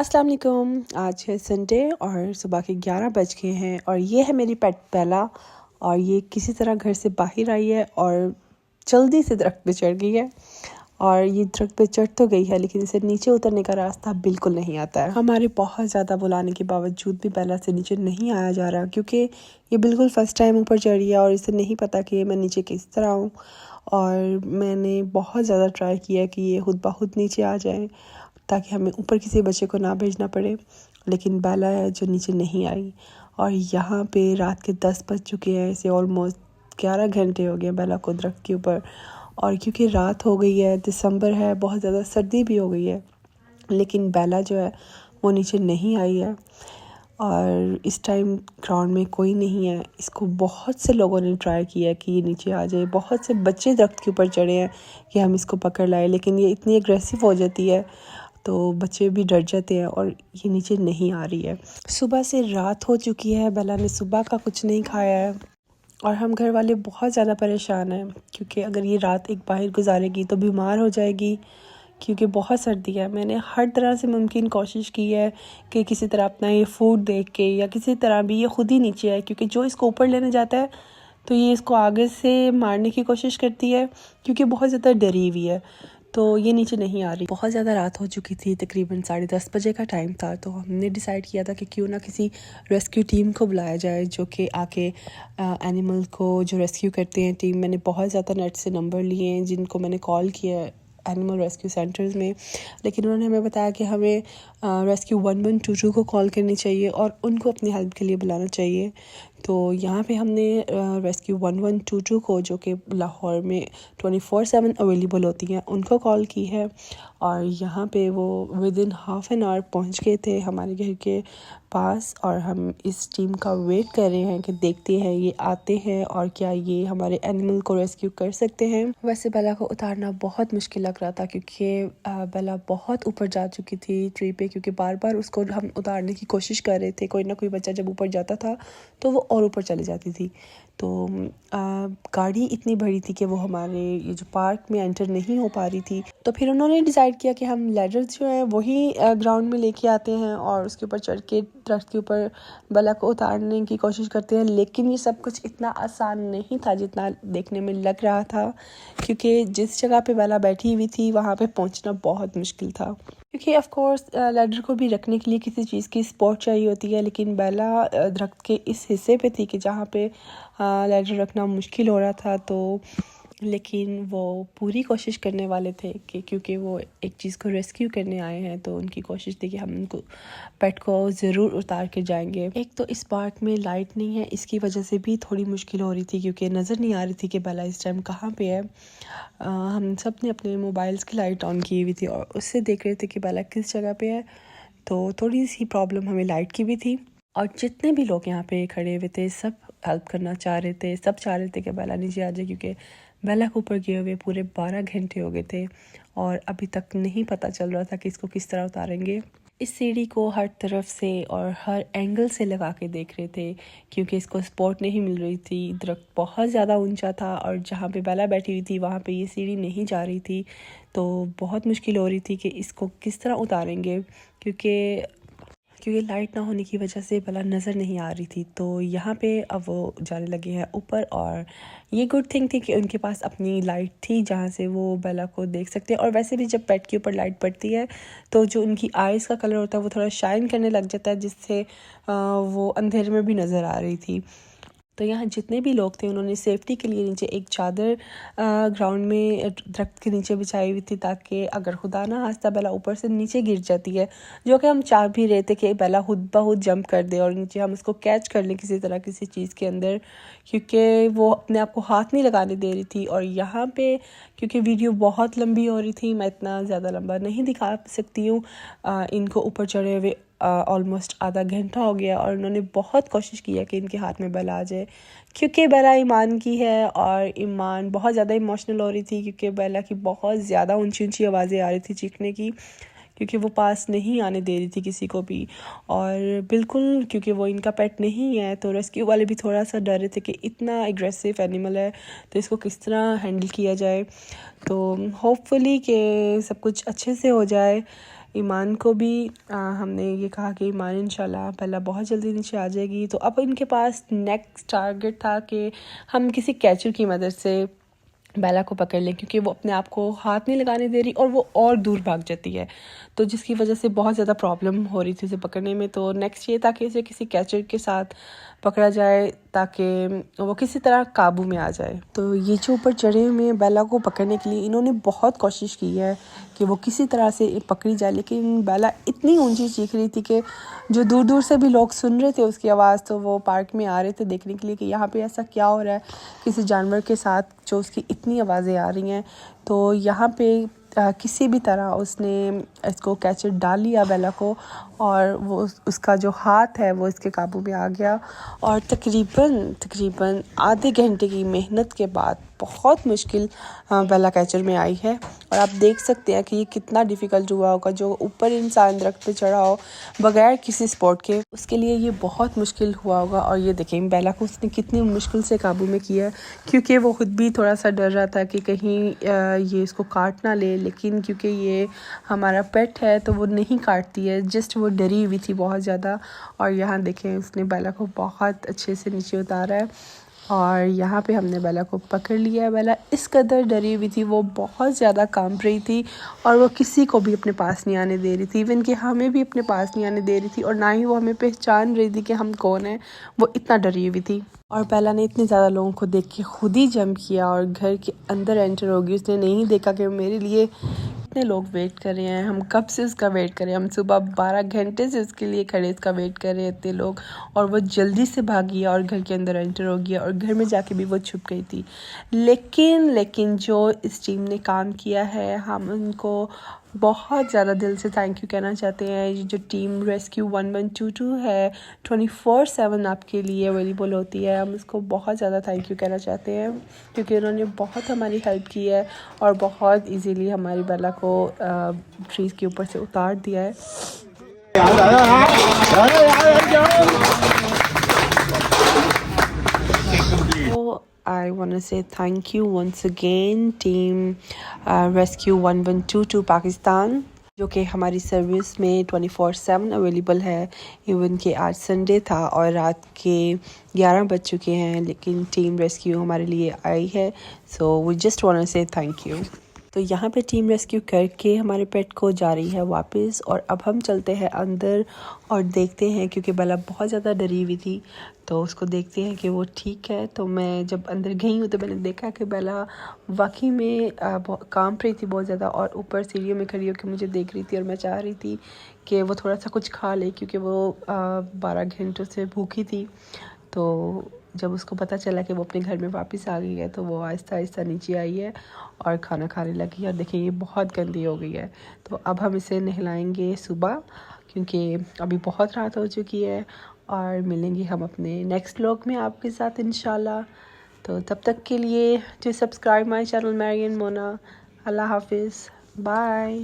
अस्सलाम वालेकुम। आज है संडे और सुबह के 11 बज गए हैं और ये है मेरी पेट बेला। और ये किसी तरह घर से बाहर आई है और जल्दी से दरख्त पे चढ़ गई है। और ये दरख्त पे चढ़ तो गई है लेकिन इसे नीचे उतरने का रास्ता बिल्कुल नहीं आता है। हमारे बहुत ज़्यादा बुलाने के बावजूद भी बेला से नीचे नहीं आया जा रहा क्योंकि ये बिल्कुल फ़र्स्ट टाइम ऊपर चढ़ी है और इसे नहीं पता कि मैं नीचे किस तरह हूँ। और मैंने बहुत ज़्यादा ट्राई किया कि ये खुद ब खुद नीचे आ जाए ताकि हमें ऊपर किसी बच्चे को ना भेजना पड़े, लेकिन बेला है जो नीचे नहीं आई। और यहाँ पे रात के 10 बज चुके हैं, इसे ऑलमोस्ट 11 घंटे हो गए बेला को दरख्त के ऊपर। और क्योंकि रात हो गई है, दिसंबर है, बहुत ज़्यादा सर्दी भी हो गई है, लेकिन बेला जो है वो नीचे नहीं आई है। और इस टाइम ग्राउंड में कोई नहीं है। इसको बहुत से लोगों ने ट्राई किया कि ये नीचे आ जाए, बहुत से बच्चे दरख्त के ऊपर चढ़े हैं कि हम इसको पकड़ लाए, लेकिन ये इतनी एग्रेसिव हो जाती है तो बच्चे भी डर जाते हैं और ये नीचे नहीं आ रही है। सुबह से रात हो चुकी है, बेला ने सुबह का कुछ नहीं खाया है और हम घर वाले बहुत ज़्यादा परेशान हैं क्योंकि अगर ये रात एक बाहर गुजारेगी तो बीमार हो जाएगी क्योंकि बहुत सर्दी है। मैंने हर तरह से मुमकिन कोशिश की है कि किसी तरह अपना ये फूड देख के या किसी तरह भी ये खुद ही नीचे आए, क्योंकि जो इसको ऊपर लेने जाता है तो ये इसको आगे से मारने की कोशिश करती है क्योंकि बहुत ज़्यादा डरी हुई है। तो ये नीचे नहीं आ रही। बहुत ज़्यादा रात हो चुकी थी, तकरीबन 10:30 बजे का टाइम था। तो हमने डिसाइड किया था कि क्यों ना किसी रेस्क्यू टीम को बुलाया जाए जो कि आके एनिमल को जो रेस्क्यू करते हैं टीम। मैंने बहुत ज़्यादा नेट से नंबर लिए हैं जिनको मैंने कॉल किया एनिमल रेस्क्यू सेंटर्स में, लेकिन उन्होंने हमें बताया कि हमें रेस्क्यू 1122 को कॉल करनी चाहिए और उनको अपनी हेल्प के लिए बुलाना चाहिए। तो यहाँ पे हमने रेस्क्यू 1122 को, जो कि लाहौर में 24/7 अवेलेबल होती हैं, उनको कॉल की है। और यहाँ पे वो विदिन हाफ एन आवर पहुँच गए थे हमारे घर के पास। और हम इस टीम का वेट कर रहे हैं कि देखते हैं ये आते हैं और क्या ये हमारे एनिमल को रेस्क्यू कर सकते हैं। वैसे बेला को उतारना बहुत मुश्किल लग रहा था क्योंकि बेला बहुत ऊपर जा चुकी थी ट्री पे, क्योंकि बार बार उसको हम उतारने की कोशिश कर रहे थे। कोई ना कोई बच्चा जब ऊपर जाता था तो वो और ऊपर चली जाती थी। तो गाड़ी इतनी बड़ी थी कि वो हमारे ये जो पार्क में एंटर नहीं हो पा रही थी। तो फिर उन्होंने डिसाइड किया कि हम लैडर जो है वही ग्राउंड में लेके आते हैं और उसके ऊपर चढ़ के दरख्त के ऊपर बेला को उतारने की कोशिश करते हैं। लेकिन ये सब कुछ इतना आसान नहीं था जितना देखने में लग रहा था, क्योंकि जिस जगह पे बेला बैठी हुई थी वहाँ पे पहुँचना बहुत मुश्किल था। क्योंकि ऑफ कोर्स लैडर को भी रखने के लिए किसी चीज़ की सपोर्ट चाहिए होती है, लेकिन बेला दरख्त के इस हिस्से पे थी कि जहाँ पे लैडर रखना मुश्किल हो रहा था। तो लेकिन वो पूरी कोशिश करने वाले थे कि क्योंकि वो एक चीज़ को रेस्क्यू करने आए हैं तो उनकी कोशिश थी कि हम उनको पेट को ज़रूर उतार के जाएंगे। एक तो इस पार्क में लाइट नहीं है, इसकी वजह से भी थोड़ी मुश्किल हो रही थी क्योंकि नज़र नहीं आ रही थी कि बेला इस टाइम कहाँ पे है। हम सब ने अपने मोबाइल्स की लाइट ऑन की हुई थी और उससे देख रहे थे कि बेला किस जगह पे है। तो थोड़ी सी प्रॉब्लम हमें लाइट की भी थी। और जितने भी लोग यहाँ पे खड़े हुए थे सब हेल्प करना चाह रहे थे, सब चाह रहे थे कि बेला नीचे आ जाए, क्योंकि बेला को ऊपर गए हुए पूरे 12 घंटे हो गए थे और अभी तक नहीं पता चल रहा था कि इसको किस तरह उतारेंगे। इस सीढ़ी को हर तरफ से और हर एंगल से लगा के देख रहे थे क्योंकि इसको सपोर्ट नहीं मिल रही थी। दरख्त बहुत ज़्यादा ऊंचा था और जहाँ पे बेला बैठी हुई थी वहाँ पे ये सीढ़ी नहीं जा रही थी। तो बहुत मुश्किल हो रही थी कि इसको किस तरह उतारेंगे, क्योंकि लाइट ना होने की वजह से बेला नज़र नहीं आ रही थी। तो यहाँ पे अब वो जाने लगे हैं ऊपर और ये गुड थिंग थी कि उनके पास अपनी लाइट थी जहाँ से वो बेला को देख सकते हैं। और वैसे भी जब पेट के ऊपर लाइट पड़ती है तो जो उनकी आइज़ का कलर होता है वो थोड़ा शाइन करने लग जाता है, जिससे वो अंधेरे में भी नज़र आ रही थी। तो यहाँ जितने भी लोग थे उन्होंने सेफ्टी के लिए नीचे एक चादर ग्राउंड में दरख्त के नीचे बिछाई हुई थी ताकि अगर खुदा ना खास्ता बेला ऊपर से नीचे गिर जाती है, जो कि हम चाह भी रहे थे कि बेला खुद ब खुद जंप कर दे और नीचे हम उसको कैच कर लें किसी तरह किसी चीज़ के अंदर, क्योंकि वो अपने आप को हाथ नहीं लगाने दे रही थी। और यहाँ पे क्योंकि वीडियो बहुत लंबी हो रही थी, मैं इतना ज़्यादा लंबा नहीं दिखा सकती हूँ। इनको ऊपर चढ़े हुए ऑलमोस्ट आधा घंटा हो गया और उन्होंने बहुत कोशिश की है कि इनके हाथ में बेला आ जाए, क्योंकि बेला ईमान की है और ईमान बहुत ज़्यादा इमोशनल हो रही थी क्योंकि बेला की बहुत ज़्यादा ऊंची ऊंची आवाज़ें आ रही थी चीखने की, क्योंकि वो पास नहीं आने दे रही थी किसी को भी। और बिल्कुल क्योंकि वो इनका पेट नहीं है तो रेस्क्यू वाले भी थोड़ा सा डर रहे थे कि इतना एग्रेसिव एनिमल है तो इसको किस तरह हैंडल किया जाए। तो होपफुली कि सब कुछ अच्छे से हो जाए, ईमान को भी हमने ये कहा कि ईमान इंशाल्लाह बेला बहुत जल्दी नीचे आ जाएगी। तो अब इनके पास नेक्स्ट टारगेट था कि हम किसी कैचर की मदद से बेला को पकड़ लें, क्योंकि वो अपने आप को हाथ नहीं लगाने दे रही और वो और दूर भाग जाती है, तो जिसकी वजह से बहुत ज़्यादा प्रॉब्लम हो रही थी उसे पकड़ने में। तो नेक्स्ट ये था कि इसे किसी कैचर के साथ पकड़ा जाए ताकि वो किसी तरह काबू में आ जाए। तो ये जो ऊपर चढ़े हुए हैं बेला को पकड़ने के लिए, इन्होंने बहुत कोशिश की है कि वो किसी तरह से पकड़ी जाए, लेकिन बेला इतनी ऊंची चीख रही थी कि जो दूर दूर से भी लोग सुन रहे थे उसकी आवाज़, तो वो पार्क में आ रहे थे देखने के लिए कि यहाँ पे ऐसा क्या हो रहा है किसी जानवर के साथ जो उसकी इतनी आवाज़ें आ रही हैं। तो यहाँ पे किसी भी तरह उसने इसको कैचर डाल लिया बेला को, और वो उसका जो हाथ है वो इसके काबू में आ गया। और तकरीबन आधे घंटे की मेहनत के बाद बहुत मुश्किल बेला कैचर में आई है। और आप देख सकते हैं कि ये कितना डिफ़िकल्ट हुआ होगा, जो ऊपर इंसान दरख्त पे चढ़ा हो बगैर किसी सपोर्ट के, उसके लिए ये बहुत मुश्किल हुआ होगा। और ये देखें बेला को उसने कितनी मुश्किल से काबू में किया है, क्योंकि वो ख़ुद भी थोड़ा सा डर रहा था कि कहीं ये इसको काट ना ले, लेकिन क्योंकि ये हमारा पेट है तो वो नहीं काटती है, जस्ट वो डरी हुई थी बहुत ज़्यादा। और यहाँ देखें उसने बेला को बहुत अच्छे से नीचे उतारा है, और यहाँ पे हमने बेला को पकड़ लिया है। बेला इस कदर डरी हुई थी, वो बहुत ज़्यादा कांप रही थी, और वो किसी को भी अपने पास नहीं आने दे रही थी, इवन कि हमें भी अपने पास नहीं आने दे रही थी, और ना ही वो हमें पहचान रही थी कि हम कौन हैं। वो इतना डरी हुई थी। और बेला ने इतने ज़्यादा लोगों को देख के खुद ही जंप किया और घर के अंदर एंटर होगी। उसने नहीं देखा कि मेरे लिए इतने लोग वेट कर रहे हैं, हम कब से उसका वेट कर रहे हैं, हम सुबह 12 घंटे से उसके लिए खड़े इसका वेट कर रहे इतने लोग। और वो जल्दी से भागी और घर के अंदर एंटर हो गया, और घर में जाके भी वो छुप गई थी। लेकिन जो इस टीम ने काम किया है, हम उनको बहुत ज़्यादा दिल से थैंक यू कहना चाहते हैं। ये जो टीम रेस्क्यू 1122 है 24/7 आपके लिए अवेलेबल होती है, हम उसको बहुत ज़्यादा थैंक यू कहना चाहते हैं, क्योंकि उन्होंने बहुत हमारी हेल्प की है और बहुत इजीली हमारी बेला को ट्रीज़ के ऊपर से उतार दिया है। I want to say thank you once again team Rescue 1122 Pakistan, जो कि हमारी सर्विस में 24/7 अवेलेबल है। इवन कि आज संडे था और रात के 11 बज चुके हैं, लेकिन टीम रेस्क्यू हमारे लिए आई है। So we just want to say thank you. तो यहाँ पे टीम रेस्क्यू करके हमारे पेट को जा रही है वापस, और अब हम चलते हैं अंदर और देखते हैं, क्योंकि बेला बहुत ज़्यादा डरी हुई थी, तो उसको देखते हैं कि वो ठीक है। तो मैं जब अंदर गई हूँ तो मैंने देखा कि बेला वाकई में कांप रही थी बहुत ज़्यादा, और ऊपर सीढ़ियों में खड़ी होकर मुझे देख रही थी, और मैं चाह रही थी कि वो थोड़ा सा कुछ खा ले, क्योंकि वो 12 घंटों से भूखी थी। तो जब उसको पता चला कि वो अपने घर में वापस आ गई है, तो वो आहिस्ता आहिस्ता नीचे आई है और खाना खाने लगी है। और देखिए ये बहुत गंदी हो गई है, तो अब हम इसे नहलाएंगे सुबह, क्योंकि अभी बहुत रात हो चुकी है। और मिलेंगे हम अपने नेक्स्ट व्लॉग में आपके साथ इंशाल्लाह। तो तब तक के लिए जो सब्सक्राइब माय चैनल मैरियन मोना, अल्लाह हाफिज़, बाय।